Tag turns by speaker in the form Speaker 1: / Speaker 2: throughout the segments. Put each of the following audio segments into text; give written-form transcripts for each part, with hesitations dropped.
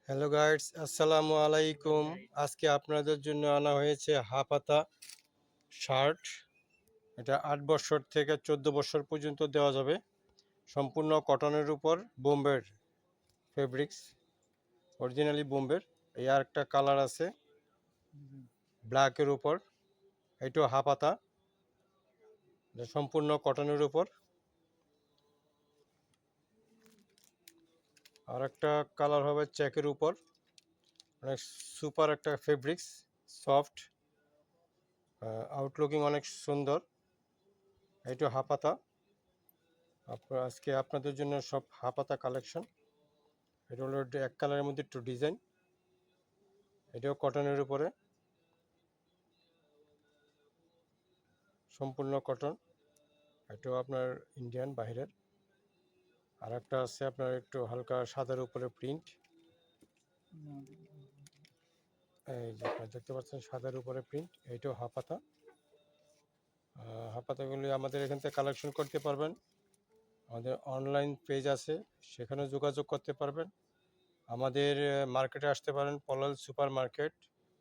Speaker 1: Hello guides, আসসালামু আলাইকুম। আজকে আপনাদের জন্য আনা হয়েছে হাফাতা শার্ট। এটা 8 বছর থেকে 14 বছর পর্যন্ত দেওয়া যাবে। সম্পূর্ণ কটনের উপর, বোম্বের ফেব্রিক্স, অরিজিনালি বোম্বের। এই আর একটা কালার আছে ব্ল্যাকের উপর। এটাও হাফাতা, এটা সম্পূর্ণ কটনের উপর। আর একটা কালার হবে চেকের উপর, অনেক সুপার একটা ফেব্রিক্স, সফট, আউটলুকিং অনেক সুন্দর। এটা হাফাতা। আজকে আপনাদের জন্য সব হাফাতা কালেকশন। এটা হলো এক কালারের মধ্যে একটু ডিজাইন, এটাও কটনের উপরে, সম্পূর্ণ কটন। এটাও আপনার ইন্ডিয়ান বাইরের। আর একটা আছে আপনার একটু হালকা সাদার উপরে প্রিন্ট, এই যে আপনারা দেখতে পাচ্ছেন সাদার উপরে প্রিন্ট। এইটাও হাফাতা। হাফাতাগুলি আমাদের এখান থেকে কালেকশন করতে পারবেন। আমাদের অনলাইন পেজ আছে, সেখানে যোগাযোগ করতে পারবেন। আমাদের মার্কেটে আসতে পারেন, পলাল সুপার মার্কেট।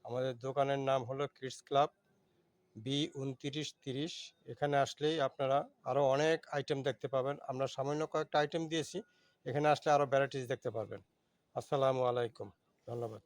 Speaker 1: আমাদের দোকানের নাম হলো কিডস ক্লাব B2930। এখানে আসলেই আপনারা আরও অনেক আইটেম দেখতে পাবেন। আমরা সামান্য কয়েকটা আইটেম দিয়েছি, এখানে আসলে আরও ভ্যারাইটিস দেখতে পারবেন। আসসালামু আলাইকুম, ধন্যবাদ।